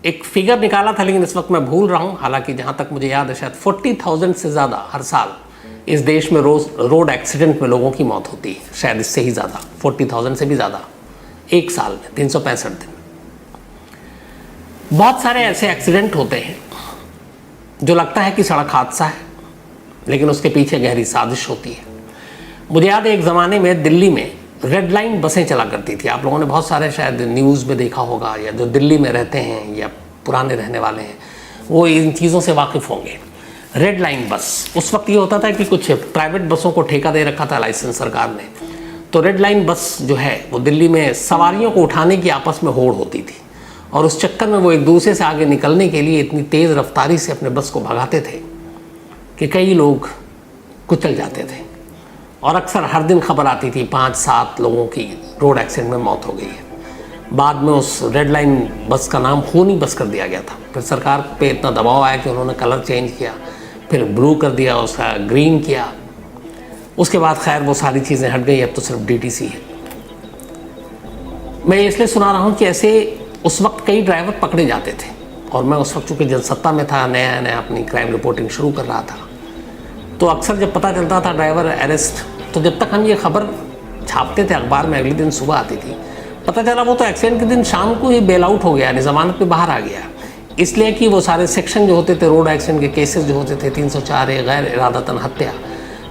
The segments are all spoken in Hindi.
एक फिगर निकाला था, लेकिन इस वक्त मैं भूल रहा हूँ। हालांकि जहाँ तक मुझे याद है शायद 40,000 से ज़्यादा हर साल इस देश में रोड एक्सीडेंट में लोगों की मौत होती है, शायद इससे ही ज़्यादा, 40,000 से भी ज़्यादा एक साल में, 365 दिन। बहुत सारे ऐसे एक्सीडेंट होते हैं जो लगता है कि सड़क हादसा है, लेकिन उसके पीछे गहरी साजिश होती है। मुझे याद है एक ज़माने में दिल्ली में रेड लाइन बसें चला करती थी। आप लोगों ने बहुत सारे शायद न्यूज़ में देखा होगा, या जो दिल्ली में रहते हैं या पुराने रहने वाले हैं वो इन चीज़ों से वाकिफ़ होंगे। रेड लाइन बस, उस वक्त ये होता था कि कुछ प्राइवेट बसों को ठेका दे रखा था लाइसेंस सरकार ने। तो रेड लाइन बस जो है वो दिल्ली में सवारियों को उठाने की आपस में होड़ होती थी, और उस चक्कर में वो एक दूसरे से आगे निकलने के लिए इतनी तेज़ रफ्तारी से अपने बस को भगाते थे कि कई लोग कुचल जाते थे। और अक्सर हर दिन खबर आती थी 5-7 लोगों की रोड एक्सीडेंट में मौत हो गई है। बाद में उस रेड लाइन बस का नाम खूनी बस कर दिया गया था। फिर सरकार पे इतना दबाव आया कि उन्होंने कलर चेंज किया, फिर ब्लू कर दिया, उसका ग्रीन किया। उसके बाद खैर वो सारी चीज़ें हट गई, अब तो सिर्फ DTC है। मैं इसलिए सुना रहा हूँ कि ऐसे उस वक्त कई ड्राइवर पकड़े जाते थे, और मैं उस वक्त चूँकि जनसत्ता में था, नया नया अपनी क्राइम रिपोर्टिंग शुरू कर रहा था, तो अक्सर जब पता चलता था ड्राइवर अरेस्ट, तो जब तक हम ये खबर छापते थे अखबार में, अगले दिन सुबह आती थी, पता चला वो तो एक्सीडेंट के दिन शाम को ही बेल आउट हो गया, यानी ज़मानत पे बाहर आ गया। इसलिए कि वो सारे सेक्शन जो होते थे रोड एक्सीडेंट के केसेस जो होते थे, 304 गैर इरादतन हत्या,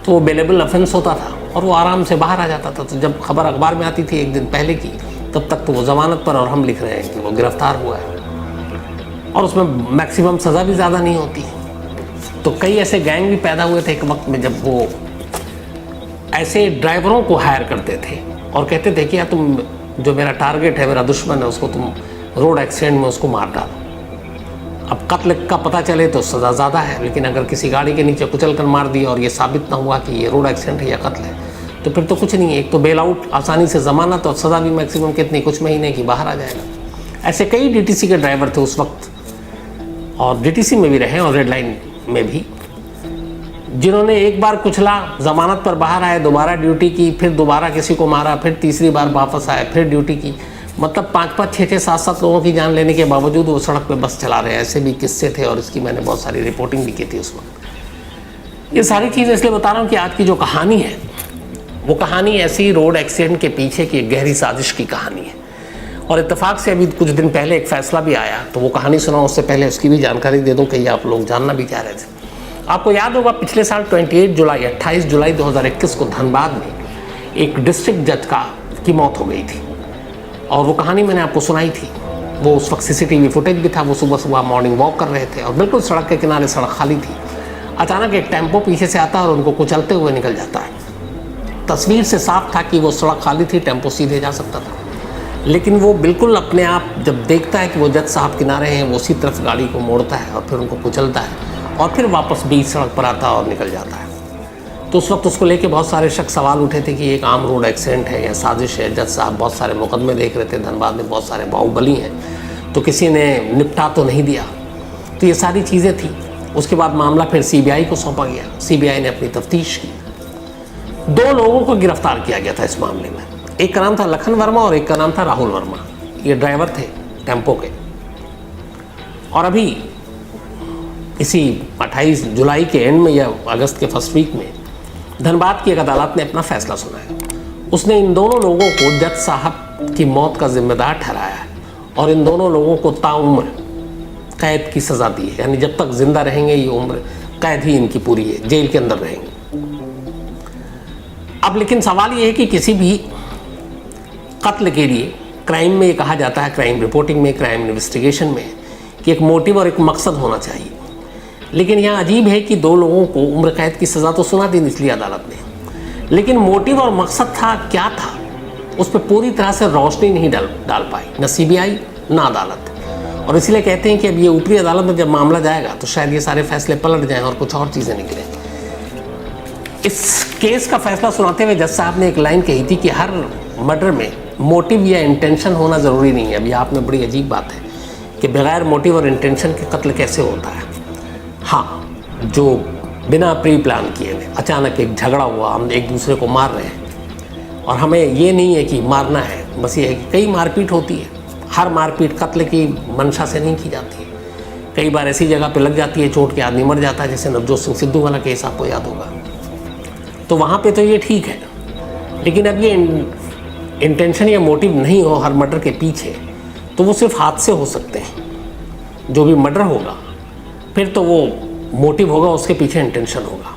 तो वो बेलेबल ऑफेंस होता था और वो आराम से बाहर आ जाता था। तो जब खबर अखबार में आती थी एक दिन पहले की, तब तक तो वो ज़मानत पर, और हम लिख रहे हैं कि वो गिरफ्तार हुआ है, और उसमें मैक्सिमम सज़ा भी ज़्यादा नहीं होती। तो कई ऐसे गैंग भी पैदा हुए थे एक वक्त में, जब वो ऐसे ड्राइवरों को हायर करते थे और कहते थे कि यार तुम जो मेरा टारगेट है, मेरा दुश्मन है, उसको तुम रोड एक्सीडेंट में उसको मार डालो। अब कत्ल का पता चले तो सज़ा ज़्यादा है, लेकिन अगर किसी गाड़ी के नीचे कुचल कर मार दिया और ये साबित ना हुआ कि ये रोड एक्सीडेंट है या कत्ल है, तो फिर तो कुछ नहीं है। एक तो बेल आउट आसानी से, ज़मानत, और सज़ा भी मैक्सिमम कितनी, कुछ महीने की, बाहर आ जाएगा। ऐसे कई DTC के ड्राइवर थे उस वक्त, और DTC में भी रहे और रेड लाइन में भी, जिन्होंने एक बार कुचला, ज़मानत पर बाहर आए, दोबारा ड्यूटी की, फिर दोबारा किसी को मारा, फिर तीसरी बार वापस आए, फिर ड्यूटी की। मतलब 5-5, 6-6, 7-7 लोगों की जान लेने के बावजूद वो सड़क पे बस चला रहे हैं। ऐसे भी किस्से थे, और इसकी मैंने बहुत सारी रिपोर्टिंग भी की थी उस वक्त। ये सारी चीज़ें इसलिए बता रहा हूँ कि आज की जो कहानी है, वो कहानी ऐसी रोड एक्सीडेंट के पीछे की एक गहरी साजिश की कहानी है। और इत्तेफाक से अभी कुछ दिन पहले एक फ़ैसला भी आया, तो वो कहानी सुनाऊँ उससे पहले उसकी भी जानकारी दे दूँ कि आप लोग जानना भी चाह रहे थे। आपको याद होगा पिछले साल 28 जुलाई 2021 को धनबाद में एक डिस्ट्रिक्ट जज की मौत हो गई थी, और वो कहानी मैंने आपको सुनाई थी। वो उस वक्त CCTV फुटेज भी था। वो सुबह सुबह मॉर्निंग वॉक कर रहे थे, और बिल्कुल सड़क के किनारे सड़क खाली थी। अचानक एक टेम्पो पीछे से आता है और उनको कुचलते हुए निकल जाता है। तस्वीर से साफ था कि वो सड़क खाली थी, टेम्पो सीधे जा सकता था, लेकिन वो बिल्कुल अपने आप जब देखता है कि वो जज साहब किनारे हैं, वो उसी तरफ गाड़ी को मोड़ता है और फिर उनको कुचलता है, और फिर वापस बीच सड़क पर आता है और निकल जाता है। तो उस वक्त उसको लेके बहुत सारे सवाल उठे थे कि एक आम रोड एक्सीडेंट है या साजिश है। जज साहब बहुत सारे मुकदमे देख रहे थे, धनबाद में बहुत सारे बाहुबली हैं, तो किसी ने निपटा तो नहीं दिया। तो ये सारी चीज़ें थी। उसके बाद मामला फिर CBI को सौंपा गया। CBI ने अपनी तफ्तीश की। 2 लोगों को गिरफ्तार किया गया था इस मामले में। एक का नाम था लखन वर्मा और एक का नाम था राहुल वर्मा। ये ड्राइवर थे टेम्पो के। और अभी इसी 28 जुलाई के एंड में या अगस्त के फर्स्ट वीक में धनबाद की एक अदालत ने अपना फैसला सुनाया। उसने इन दोनों लोगों को जज साहब की मौत का जिम्मेदार ठहराया है, और इन दोनों लोगों को ताउम्र कैद की सज़ा दी है। यानी जब तक जिंदा रहेंगे ये उम्र कैद ही इनकी पूरी है, जेल के अंदर रहेंगे। अब लेकिन सवाल ये है कि किसी भी कत्ल के लिए क्राइम में ये कहा जाता है, क्राइम रिपोर्टिंग में, क्राइम इन्वेस्टिगेशन में, कि एक मोटिव और एक मकसद होना चाहिए। लेकिन यहाँ अजीब है कि 2 लोगों को उम्र कैद की सज़ा तो सुना दी निचली अदालत ने, लेकिन मोटिव और मकसद था क्या था, उस पर पूरी तरह से रोशनी नहीं डाल पाई, न CBI न अदालत। और इसलिए कहते हैं कि अब ये ऊपरी अदालत में जब मामला जाएगा तो शायद ये सारे फैसले पलट जाएं और कुछ और चीज़ें निकलें। इस केस का फैसला सुनाते हुए जज साहब ने एक लाइन कही थी कि हर मर्डर में मोटिव या इंटेंशन होना ज़रूरी नहीं है। अभी आप में बड़ी अजीब बात है कि बगैर मोटिव और इंटेंशन के कत्ल कैसे होता है। हाँ, जो बिना प्री प्लान किए हुए अचानक एक झगड़ा हुआ, हम एक दूसरे को मार रहे हैं, और हमें ये नहीं है कि मारना है, बस ये है कि कई मारपीट होती है, हर मारपीट कत्ल की मंशा से नहीं की जाती है। कई बार ऐसी जगह पे लग जाती है चोट के आदमी मर जाता है, जैसे नवजोत सिंह सिद्धू वाला केस आपको याद होगा। तो वहाँ पे तो ये ठीक है, लेकिन अब ये इंटेंशन या मोटिव नहीं हो हर मर्डर के पीछे, तो वो सिर्फ हादसे हो सकते हैं। जो भी मर्डर होगा फिर तो वो मोटिव होगा, उसके पीछे इंटेंशन होगा।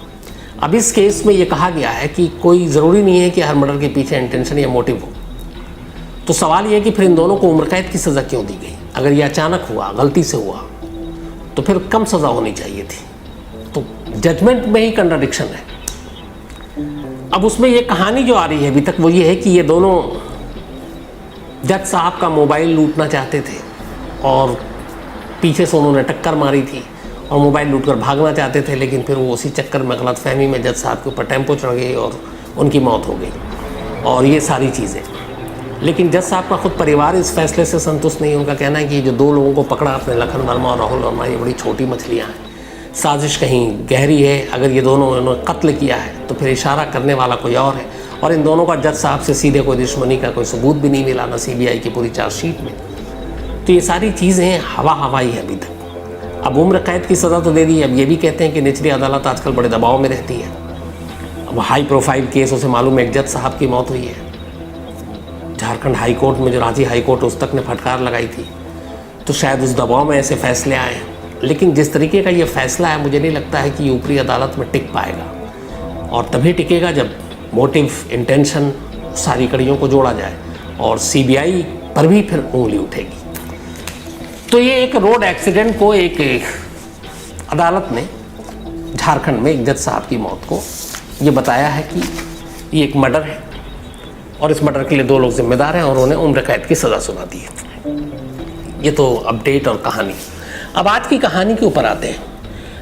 अब इस केस में ये कहा गया है कि कोई ज़रूरी नहीं है कि हर मर्डर के पीछे इंटेंशन या मोटिव हो। तो सवाल ये है कि फिर इन दोनों को उम्र कैद की सज़ा क्यों दी गई? अगर ये अचानक हुआ, गलती से हुआ, तो फिर कम सज़ा होनी चाहिए थी। तो जजमेंट में ही कंट्राडिक्शन है। अब उसमें ये कहानी जो आ रही है अभी तक वो ये है कि ये दोनों जज साहब का मोबाइल लूटना चाहते थे और पीछे से उन्होंने टक्कर मारी थी और मोबाइल लूटकर भागना चाहते थे, लेकिन फिर वो उसी चक्कर में गलतफहमी में जज साहब के ऊपर टेम्पो चढ़ गई और उनकी मौत हो गई और ये सारी चीज़ें। लेकिन जज साहब का खुद परिवार इस फैसले से संतुष्ट नहीं। उनका कहना है कि जो दो लोगों को पकड़ा आपने, लखन वर्मा और राहुल वर्मा, ये बड़ी छोटी मछलियाँ हैं, साजिश कहीं गहरी है। अगर ये दोनों इन्होंने कत्ल किया है तो फिर इशारा करने वाला कोई और है, और इन दोनों का जज साहब से सीधे कोई दुश्मनी का कोई सबूत भी नहीं मिला ना CBI की पूरी चार्जशीट में। तो ये सारी चीज़ें हवाई है अभी तक। अब उम्र कैद की सज़ा तो दे दी। अब ये भी कहते हैं कि निचली अदालत आजकल बड़े दबाव में रहती है। अब हाई प्रोफाइल केस, उसे मालूम है एक जज साहब की मौत हुई है झारखंड हाई कोर्ट में, जो रांची हाई कोर्ट उस तक ने फटकार लगाई थी, तो शायद उस दबाव में ऐसे फैसले आए। लेकिन जिस तरीके का ये फैसला है, मुझे नहीं लगता है कि ये ऊपरी अदालत में टिक पाएगा, और तभी टिकेगा जब मोटिव, इंटेंशन, सारी कड़ियों को जोड़ा जाए और CBI पर भी फिर उंगली उठेगी। तो ये एक रोड एक्सीडेंट को एक अदालत ने झारखंड में एक जज साहब की मौत को ये बताया है कि ये एक मर्डर है और इस मर्डर के लिए दो लोग जिम्मेदार हैं और उन्हें उम्र कैद की सज़ा सुना दी है। ये तो अपडेट और कहानी। अब आज की कहानी के ऊपर आते हैं।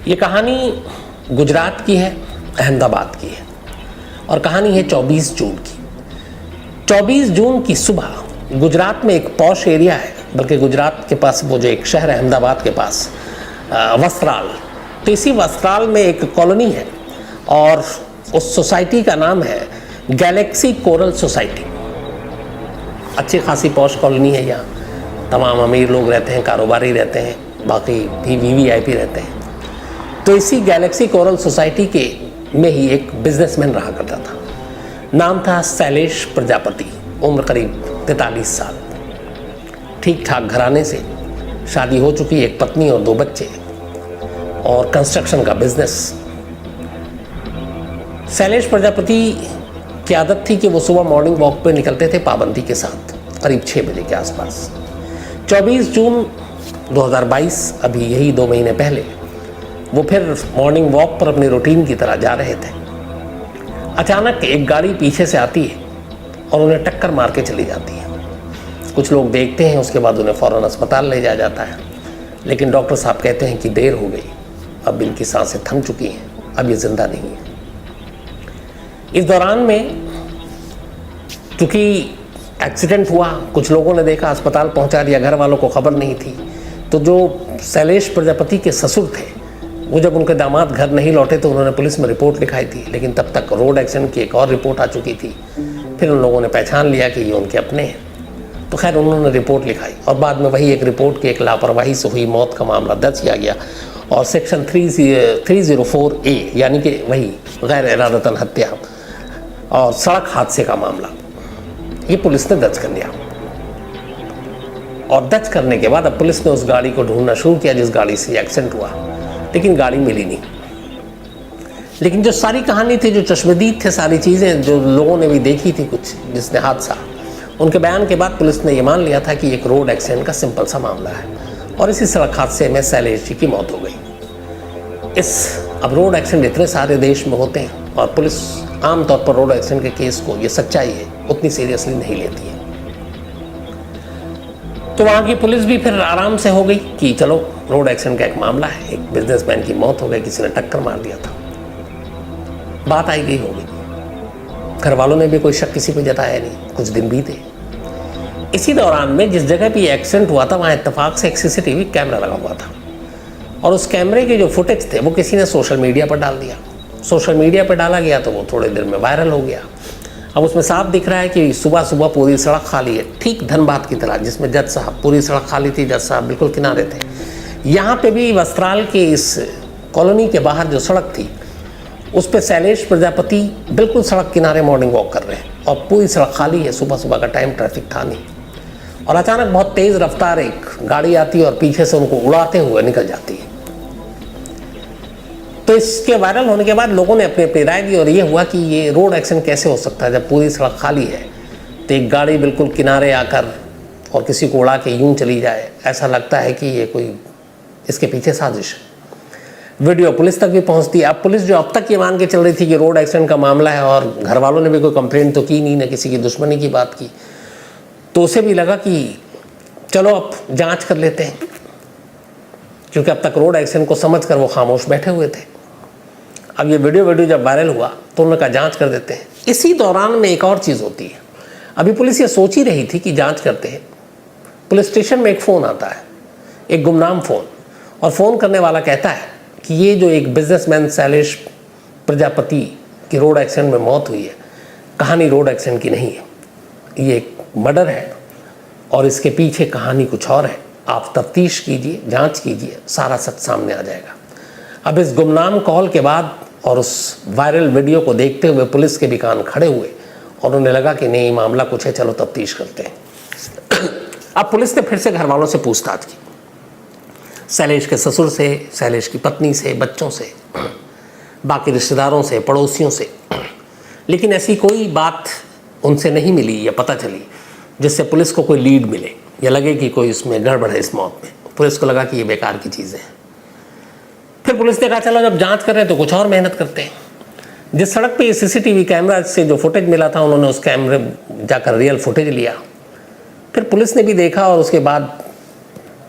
ये कहानी गुजरात की है, अहमदाबाद की है, और कहानी है 24 जून की। 24 जून की सुबह गुजरात में एक पॉश एरिया है, बल्कि गुजरात के पास वो जो एक शहर है अहमदाबाद के पास, वस्त्राल। तो इसी वस्त्राल में एक कॉलोनी है और उस सोसाइटी का नाम है गैलेक्सी कोरल सोसाइटी। अच्छी खासी पॉश कॉलोनी है। यहाँ तमाम अमीर लोग रहते हैं, कारोबारी रहते हैं, बाकी भी VVIP रहते हैं। तो इसी गैलेक्सी कोरल सोसाइटी के में ही एक बिजनेसमैन रहा करता था। नाम था शैलेश प्रजापति। उम्र करीब 43 साल। ठीक ठाक घराने से, शादी हो चुकी, एक पत्नी और 2 बच्चे, और कंस्ट्रक्शन का बिजनेस। शैलेश प्रजापति की आदत थी कि वो सुबह मॉर्निंग वॉक पे निकलते थे पाबंदी के साथ, करीब 6 बजे के आसपास। 24 जून 2022, अभी यही 2 महीने पहले, वो फिर मॉर्निंग वॉक पर अपनी रूटीन की तरह जा रहे थे। अचानक एक गाड़ी पीछे से आती है और उन्हें टक्कर मार के चली जाती है। कुछ लोग देखते हैं, उसके बाद उन्हें फ़ौरन अस्पताल ले जाया जाता है, लेकिन डॉक्टर साहब कहते हैं कि देर हो गई, अब इनकी सांसें थम चुकी हैं, अब ये जिंदा नहीं है। इस दौरान में चूँकि एक्सीडेंट हुआ, कुछ लोगों ने देखा, अस्पताल पहुंचा दिया, घर वालों को खबर नहीं थी। तो जो शैलेश प्रजापति के ससुर थे, वो जब उनके दामाद घर नहीं लौटे तो उन्होंने पुलिस में रिपोर्ट लिखाई थी, लेकिन तब तक रोड एक्सीडेंट की एक और रिपोर्ट आ चुकी थी। फिर उन लोगों ने पहचान लिया कि ये उनके अपने हैं, तो खैर उन्होंने रिपोर्ट लिखाई और बाद में वही एक रिपोर्ट की एक लापरवाही से हुई मौत का मामला दर्ज किया गया और सेक्शन 304A, यानी कि वही गैर इरादतन हत्या और सड़क हादसे का मामला, ये पुलिस ने दर्ज कर लिया। और दर्ज करने के बाद अब पुलिस ने उस गाड़ी को ढूंढना शुरू किया जिस गाड़ी से एक्सीडेंट हुआ, लेकिन गाड़ी मिली नहीं। लेकिन जो सारी कहानी थी, जो चश्मदीद थे, सारी चीज़ें जो लोगों ने भी देखी थी, कुछ जिसने हादसा, उनके बयान के बाद पुलिस ने ये मान लिया था कि एक रोड एक्सीडेंट का सिंपल सा मामला है और इसी सड़क हादसे में शैलेश जी की मौत हो गई। अब रोड एक्सीडेंट इतने सारे देश में होते हैं और पुलिस आमतौर पर रोड एक्सीडेंट के केस को, ये सच्चाई है, उतनी सीरियसली नहीं लेती है। तो वहाँ की पुलिस भी फिर आराम से हो गई कि चलो रोड एक्सीडेंट का एक मामला है, एक बिजनेसमैन की मौत हो गई, किसी ने टक्कर मार दिया था, बात आई गई हो गई। घर वालों ने भी कोई शक किसी पे जताया नहीं। कुछ दिन बीते। इसी दौरान में जिस जगह पे एक्सीडेंट हुआ था वहाँ इत्तेफाक से एक CCTV कैमरा लगा हुआ था और उस कैमरे के जो फुटेज थे वो किसी ने सोशल मीडिया पर डाल दिया। सोशल मीडिया पर डाला गया तो वो थोड़ी देर में वायरल हो गया। अब उसमें साफ दिख रहा है कि सुबह सुबह पूरी सड़क खाली है, ठीक धनबाद की तरह, जिसमें जज साहब, पूरी सड़क खाली थी, जज साहब बिल्कुल किनारे थे। यहाँ पे भी वस्त्राल के इस कॉलोनी के बाहर जो सड़क थी उस पर शैलेश प्रजापति बिल्कुल सड़क किनारे मॉर्निंग वॉक कर रहे हैं और पूरी सड़क खाली है, सुबह सुबह का टाइम, ट्रैफिक था नहीं। और अचानक बहुत तेज़ रफ्तार एक गाड़ी आती है और पीछे से उनको उड़ाते हुए निकल जाती है। तो इसके वायरल होने के बाद लोगों ने अपनी अपनी राय दी और ये हुआ कि ये रोड एक्सीडेंट कैसे हो सकता है जब पूरी सड़क खाली है, तो एक गाड़ी बिल्कुल किनारे आकर और किसी को उड़ा के यूं चली जाए, ऐसा लगता है कि ये कोई इसके पीछे साजिश है। वीडियो पुलिस तक भी पहुंचती है। अब पुलिस जो अब तक ये मान के चल रही थी कि रोड एक्सीडेंट का मामला है और घर वालों ने भी कोई कंप्लेंट तो की नहीं, ना किसी की दुश्मनी की बात की, तो उसे भी लगा कि चलो अब जांच कर लेते हैं, क्योंकि अब तक रोड एक्सीडेंट को समझकर वो खामोश बैठे हुए थे। अब ये वीडियो जब वायरल हुआ तो उन्होंने कहा जांच कर देते हैं। इसी दौरान में एक और चीज़ होती है। अभी पुलिस ये सोच ही रही थी कि जांच करते हैं, पुलिस स्टेशन में एक फ़ोन आता है, एक गुमनाम फ़ोन, और फ़ोन करने वाला कहता है कि ये जो एक बिजनेसमैन शैलेश प्रजापति की रोड एक्सीडेंट में मौत हुई है, कहानी रोड एक्सीडेंट की नहीं है, ये एक मर्डर है और इसके पीछे कहानी कुछ और है। आप तफ्तीश कीजिए, जांच कीजिए, सारा सच सामने आ जाएगा। अब इस गुमनाम कॉल के बाद और उस वायरल वीडियो को देखते हुए पुलिस के भी कान खड़े हुए और उन्हें लगा कि नहीं, मामला कुछ है, चलो तफ्तीश करते हैं। अब पुलिस ने फिर से घर वालों से पूछताछ की, शैलेश के ससुर से, शैलेश की पत्नी से, बच्चों से, बाकी रिश्तेदारों से, पड़ोसियों से, लेकिन ऐसी कोई बात उनसे नहीं मिली या पता चली जिससे पुलिस को कोई लीड मिले या लगे कि कोई इसमें गड़बड़ है इस मौत में। पुलिस को लगा कि ये बेकार की चीज़ें हैं। फिर पुलिस ने कहा चलो जब जांच कर रहे हैं तो कुछ और मेहनत करते हैं। जिस सड़क पे सीसीटीवी कैमरा से जो फुटेज मिला था, उन्होंने उस कैमरे जाकर रियल फुटेज लिया। फिर पुलिस ने भी देखा और उसके बाद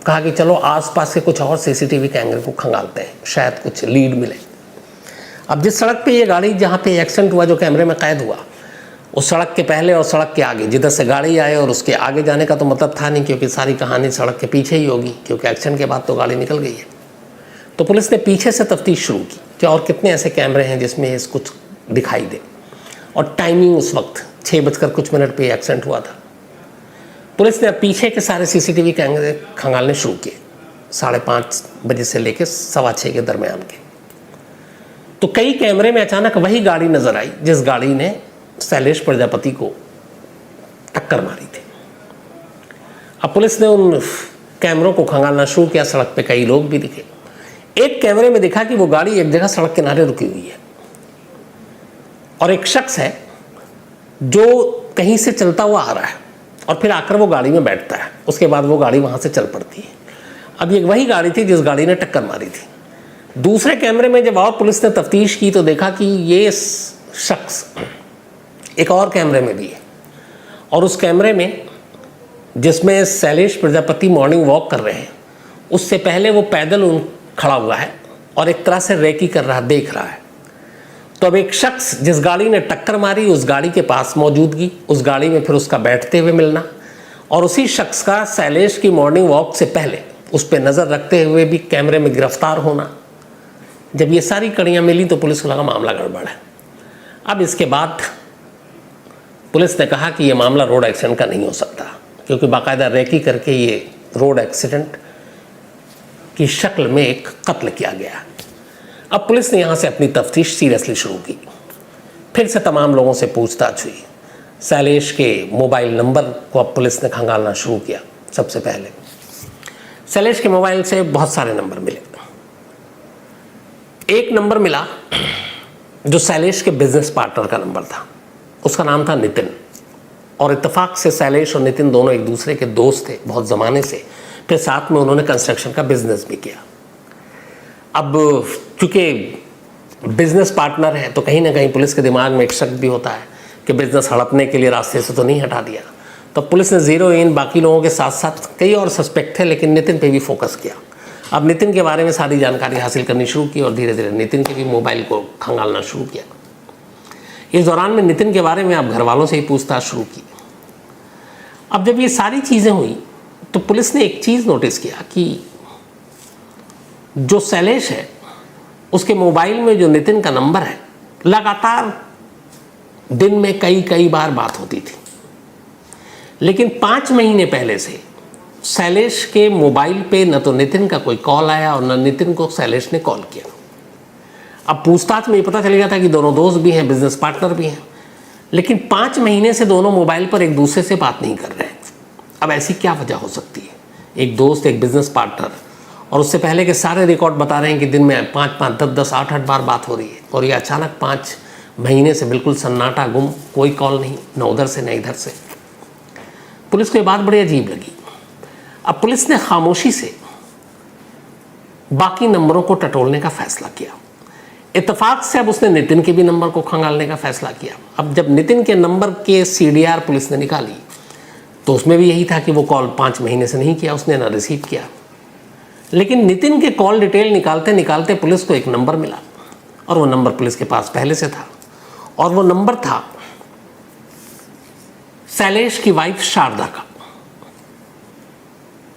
कहा कि चलो आसपास के कुछ और सीसीटीवी कैमरे को खंगालते हैं, शायद कुछ लीड मिले। अब जिस सड़क पे ये गाड़ी, जहाँ पे एक्सीडेंट हुआ, जो कैमरे में कैद हुआ, उस सड़क के पहले और सड़क के आगे, जिधर से गाड़ी आए और उसके आगे जाने का तो मतलब था नहीं, क्योंकि सारी कहानी सड़क के पीछे ही होगी, क्योंकि एक्सीडेंट के बाद तो गाड़ी निकल गई है। तो पुलिस ने पीछे से तफ्तीश शुरू की कि और कितने ऐसे कैमरे हैं जिसमें कुछ दिखाई दे। और टाइमिंग उस वक्त 6:00 पे एक्सीडेंट हुआ था। पुलिस ने पीछे के सारे सीसीटीवी कैमरे खंगालने शुरू किए, 5:30 बजे से लेकर 6:15 के दरमियान के। तो कई कैमरे में अचानक वही गाड़ी नजर आई जिस गाड़ी ने शैलेश प्रजापति को टक्कर मारी थी। अब पुलिस ने उन कैमरों को खंगालना शुरू किया। सड़क पे कई लोग भी दिखे। एक कैमरे में दिखा कि वो गाड़ी एक जगह सड़क किनारे रुकी हुई है और एक शख्स है जो कहीं से चलता हुआ आ रहा है और फिर आकर वो गाड़ी में बैठता है। उसके बाद वो गाड़ी वहाँ से चल पड़ती है। अब ये वही गाड़ी थी जिस गाड़ी ने टक्कर मारी थी। दूसरे कैमरे में जब और पुलिस ने तफ्तीश की तो देखा कि ये शख्स एक और कैमरे में भी है और उस कैमरे में, जिसमें शैलेश प्रजापति मॉर्निंग वॉक कर रहे हैं, उससे पहले वो पैदल खड़ा हुआ है और एक तरह से रेकी कर रहा, देख रहा है। तो अब एक शख्स जिस गाड़ी ने टक्कर मारी, उस गाड़ी के पास मौजूदगी, उस गाड़ी में फिर उसका बैठते हुए मिलना और उसी शख्स का शैलेश की मॉर्निंग वॉक से पहले उस पर नज़र रखते हुए भी कैमरे में गिरफ्तार होना, जब ये सारी कड़ियाँ मिली तो पुलिस को लगा मामला गड़बड़ है। अब इसके बाद पुलिस ने कहा कि ये मामला रोड एक्सीडेंट का नहीं हो सकता, क्योंकि बाकायदा रेकी करके ये रोड एक्सीडेंट की शक्ल में एक कत्ल किया गया। अब पुलिस ने यहाँ से अपनी तफ्तीश सीरियसली शुरू की। फिर से तमाम लोगों से पूछताछ हुई। शैलेश के मोबाइल नंबर को अब पुलिस ने खंगालना शुरू किया। सबसे पहले शैलेश के मोबाइल से बहुत सारे नंबर मिले। एक नंबर मिला जो शैलेश के बिजनेस पार्टनर का नंबर था। उसका नाम था नितिन, और इत्तेफाक से शैलेश और नितिन दोनों एक दूसरे के दोस्त थे बहुत ज़माने से। फिर साथ में उन्होंने कंस्ट्रक्शन का बिजनेस भी किया। अब चूँकि बिजनेस पार्टनर है तो कहीं ना कहीं पुलिस के दिमाग में एक शक भी होता है कि बिजनेस हड़पने के लिए रास्ते से तो नहीं हटा दिया। तो पुलिस ने ज़ीरो इन बाकी लोगों के साथ साथ कई और सस्पेक्ट थे, लेकिन नितिन पे भी फोकस किया। अब नितिन के बारे में सारी जानकारी हासिल करनी शुरू की और धीरे धीरे नितिन के भी मोबाइल को खंगालना शुरू किया। इस दौरान में नितिन के बारे में अब घर वालों से ही पूछताछ शुरू की। अब जब ये सारी चीज़ें हुई तो पुलिस ने एक चीज़ नोटिस किया कि जो शैलेश है उसके मोबाइल में जो नितिन का नंबर है लगातार दिन में कई कई बार बात होती थी। लेकिन 5 महीने पहले से शैलेश के मोबाइल पे न तो नितिन का कोई कॉल आया और न नितिन को शैलेश ने कॉल किया। अब पूछताछ में ये पता चल गया था कि दोनों दोस्त भी हैं, बिजनेस पार्टनर भी हैं, लेकिन 5 महीने से दोनों मोबाइल पर एक दूसरे से बात नहीं कर रहे हैं। अब ऐसी क्या वजह हो सकती है? एक दोस्त, एक बिजनेस पार्टनर, और उससे पहले के सारे रिकॉर्ड बता रहे हैं कि दिन में 5-5, 10-10, 8-8 बार बात हो रही है, और ये अचानक 5 महीने से बिल्कुल सन्नाटा, गुम, कोई कॉल नहीं, न उधर से न इधर से। पुलिस को ये बात बड़ी अजीब लगी। अब पुलिस ने खामोशी से बाकी नंबरों को टटोलने का फैसला किया। इत्तेफाक से अब उसने नितिन के भी नंबर को खंगालने का फैसला किया। अब जब नितिन के नंबर के CDR पुलिस ने निकाली तो उसमें भी यही था कि वो कॉल 5 महीने से नहीं किया उसने, ना रिसीव किया। लेकिन नितिन के कॉल डिटेल निकालते निकालते पुलिस को एक नंबर मिला, और वो नंबर पुलिस के पास पहले से था, और वो नंबर था शैलेश की वाइफ शारदा का।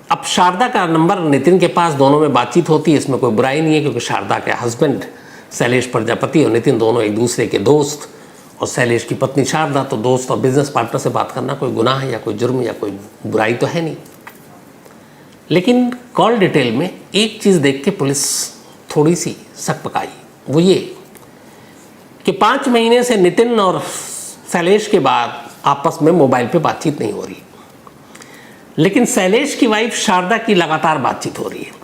अब शारदा का नंबर नितिन के पास, दोनों में बातचीत होती है, इसमें कोई बुराई नहीं है, क्योंकि शारदा के हस्बैंड शैलेश प्रजापति और नितिन दोनों एक दूसरे के दोस्त, और शैलेश की पत्नी शारदा, तो दोस्त और बिजनेस पार्टनर से बात करना कोई गुनाह है या कोई जुर्म या कोई बुराई तो है नहीं। लेकिन कॉल डिटेल में एक चीज़ देख के पुलिस थोड़ी सी शक पकाई, वो ये कि 5 महीने से नितिन और शैलेश के बाद आपस में मोबाइल पे बातचीत नहीं हो रही, लेकिन शैलेश की वाइफ शारदा की लगातार बातचीत हो रही है।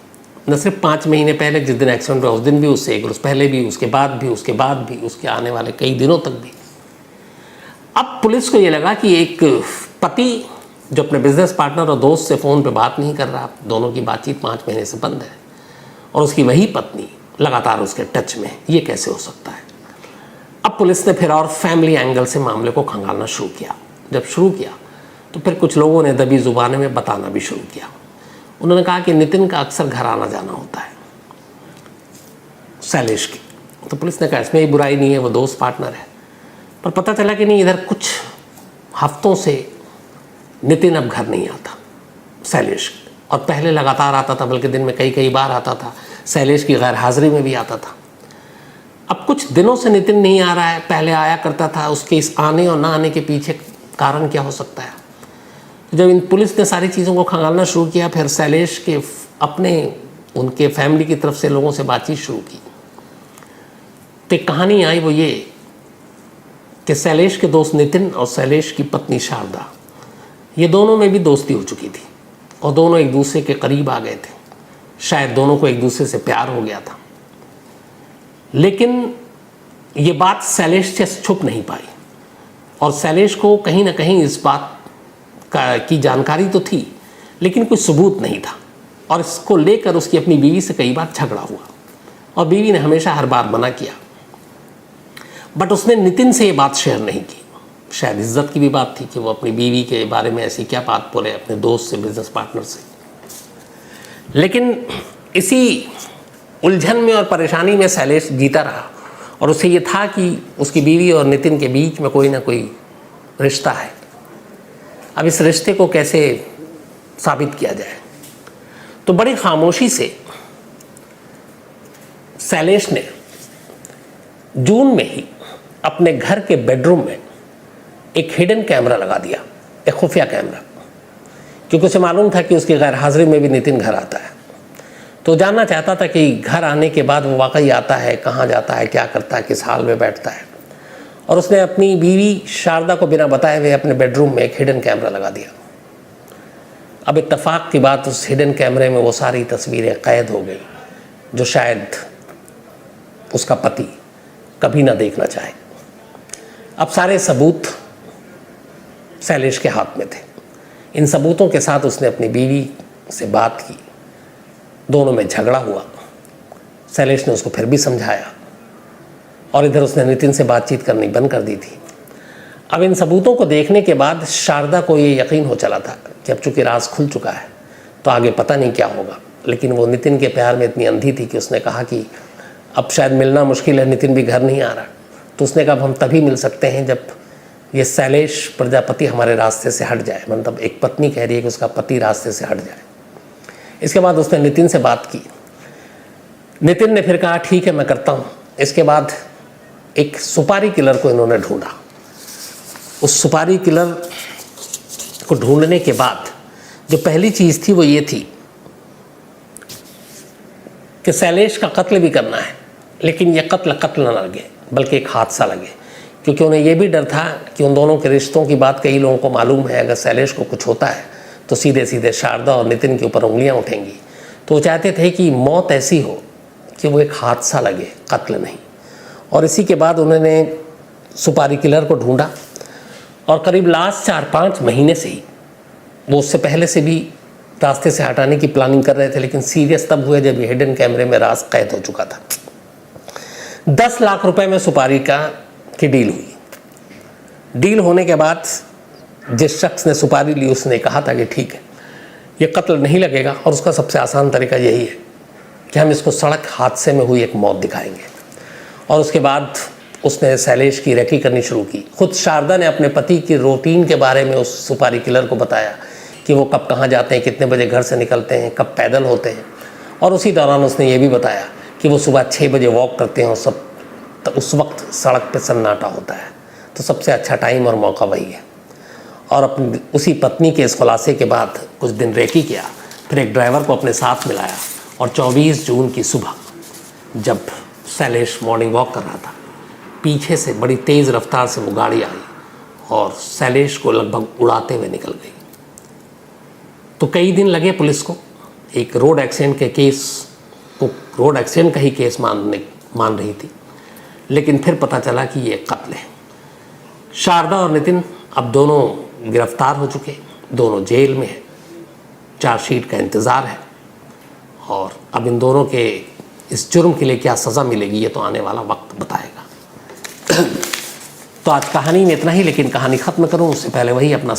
न सिर्फ 5 महीने पहले जिस दिन एक्सीडेंट हुआ उस दिन भी, उससे 1 रोज़ पहले भी, उसके बाद भी, उसके बाद भी, उसके आने वाले कई दिनों तक भी। अब पुलिस को ये लगा कि एक पति जो अपने बिजनेस पार्टनर और दोस्त से फ़ोन पे बात नहीं कर रहा, दोनों की बातचीत 5 महीने से बंद है, और उसकी वही पत्नी लगातार उसके टच में है, ये कैसे हो सकता है? अब पुलिस ने फिर और फैमिली एंगल से मामले को खंगालना शुरू किया। जब शुरू किया तो फिर कुछ लोगों ने दबी ज़ुबान में बताना भी शुरू किया। उन्होंने कहा कि नितिन का अक्सर घर आना जाना होता है शैलेश की, तो पुलिस ने कहा इसमें ही बुराई नहीं है, वो दोस्त पार्टनर है। पर पता चला कि नहीं, इधर कुछ हफ्तों से नितिन अब घर नहीं आता शैलेश, और पहले लगातार आता था, बल्कि दिन में कई कई बार आता था, शैलेश की गैर हाजिरी में भी आता था। अब कुछ दिनों से नितिन नहीं आ रहा है, पहले आया करता था, उसके इस आने और ना आने के पीछे कारण क्या हो सकता है? जब इन पुलिस ने सारी चीज़ों को खंगालना शुरू किया, फिर शैलेश के अपने उनके फैमिली की तरफ से लोगों से बातचीत शुरू की, तो एक कहानी आई, वो ये कि शैलेश के दोस्त नितिन और शैलेश की पत्नी शारदा, ये दोनों में भी दोस्ती हो चुकी थी, और दोनों एक दूसरे के करीब आ गए थे। शायद दोनों को एक दूसरे से प्यार हो गया था, लेकिन ये बात शैलेश से छुप नहीं पाई, और शैलेश को कहीं ना कहीं इस बात की जानकारी तो थी, लेकिन कोई सबूत नहीं था, और इसको लेकर उसकी अपनी बीवी से कई बार झगड़ा हुआ, और बीवी ने हमेशा हर बार मना किया। बट उसने नितिन से ये बात शेयर नहीं की। शायद इज्जत की भी बात थी कि वो अपनी बीवी के बारे में ऐसी क्या बात बोले अपने दोस्त से, बिजनेस पार्टनर से। लेकिन इसी उलझन में और परेशानी में शैलेश जीता रहा, और उसे ये था कि उसकी बीवी और नितिन के बीच में कोई ना कोई रिश्ता है। अब इस रिश्ते को कैसे साबित किया जाए? तो बड़ी खामोशी से शैलेश ने जून में ही अपने घर के बेडरूम में एक हिडन कैमरा लगा दिया, एक खुफिया कैमरा, क्योंकि उसे मालूम था कि उसकी गैर हाजिरी में भी नितिन घर आता है। तो जानना चाहता था कि घर आने के बाद वो वाकई आता है, कहाँ जाता है, क्या करता है, किस हाल में बैठता है। और उसने अपनी बीवी शारदा को बिना बताए हुए अपने बेडरूम में एक हिडन कैमरा लगा दिया। अब इत्तेफाक की बात, उस हिडन कैमरे में वो सारी तस्वीरें कैद हो गई जो शायद उसका पति कभी ना देखना चाहे। अब सारे सबूत शैलेश के हाथ में थे। इन सबूतों के साथ उसने अपनी बीवी से बात की, दोनों में झगड़ा हुआ। शैलेश ने उसको फिर भी समझाया, और इधर उसने नितिन से बातचीत करनी बंद कर दी थी। अब इन सबूतों को देखने के बाद शारदा को ये यकीन हो चला था कि अब चूंकि राज खुल चुका है तो आगे पता नहीं क्या होगा। लेकिन वो नितिन के प्यार में इतनी अंधी थी कि उसने कहा कि अब शायद मिलना मुश्किल है, नितिन भी घर नहीं आ रहा। तो उसने कहा हम तभी मिल सकते हैं जब ये शैलेश प्रजापति हमारे रास्ते से हट जाए। मतलब एक पत्नी कह रही है कि उसका पति रास्ते से हट जाए। इसके बाद उसने नितिन से बात की। नितिन ने फिर कहा ठीक है मैं करता हूँ। इसके बाद एक सुपारी किलर को इन्होंने ढूंढा, उस सुपारी किलर को ढूंढने के बाद जो पहली चीज़ थी वो ये थी कि शैलेश का कत्ल भी करना है, लेकिन ये कत्ल न लगे बल्कि एक हादसा लगे, क्योंकि उन्हें ये भी डर था कि उन दोनों के रिश्तों की बात कई लोगों को मालूम है, अगर शैलेश को कुछ होता है तो सीधे सीधे शारदा और नितिन के ऊपर उंगलियां उठेंगी। तो वो चाहते थे कि मौत ऐसी हो कि वो एक हादसा लगे, कत्ल नहीं। और इसी के बाद उन्होंने सुपारी किलर को ढूंढा और करीब लास्ट 4-5 महीने से ही, वो उससे पहले से भी रास्ते से हटाने की प्लानिंग कर रहे थे, लेकिन सीरियस तब हुए जब हिडन कैमरे में राज कैद हो चुका था। 10 लाख रुपए में सुपारी की डील हुई। डील होने के बाद जिस शख्स ने सुपारी ली उसने कहा था कि ठीक है, ये कत्ल नहीं लगेगा और उसका सबसे आसान तरीका यही है कि हम इसको सड़क हादसे में हुई एक मौत दिखाएंगे। और उसके बाद उसने शैलेश की रेकी करनी शुरू की। खुद शारदा ने अपने पति की रूटीन के बारे में उस सुपारी किलर को बताया कि वो कब कहाँ जाते हैं, कितने बजे घर से निकलते हैं, कब पैदल होते हैं। और उसी दौरान उसने ये भी बताया कि वो सुबह 6 बजे वॉक करते हैं और सब तो उस वक्त सड़क पे सन्नाटा होता है, तो सबसे अच्छा टाइम और मौका वही है। और अपनी उसी पत्नी के इस खुलासे के बाद कुछ दिन रेकी किया, फिर एक ड्राइवर को अपने साथ मिलाया और 24 जून की सुबह जब शैलेश मॉर्निंग वॉक कर रहा था, पीछे से बड़ी तेज़ रफ्तार से वो गाड़ी आई और शैलेश को लगभग उड़ाते हुए निकल गई। तो कई दिन लगे पुलिस को एक रोड एक्सीडेंट के केस को रोड एक्सीडेंट का ही केस मान रही थी, लेकिन फिर पता चला कि ये कत्ल है। शारदा और नितिन अब दोनों गिरफ्तार हो चुके, दोनों जेल में हैं, चार्जशीट का इंतज़ार है और अब इन दोनों के इस जुर्म के लिए क्या सज़ा मिलेगी ये तो आने वाला वक्त बताएगा। तो आज कहानी में इतना ही, लेकिन कहानी ख़त्म करूं उससे पहले वही अपना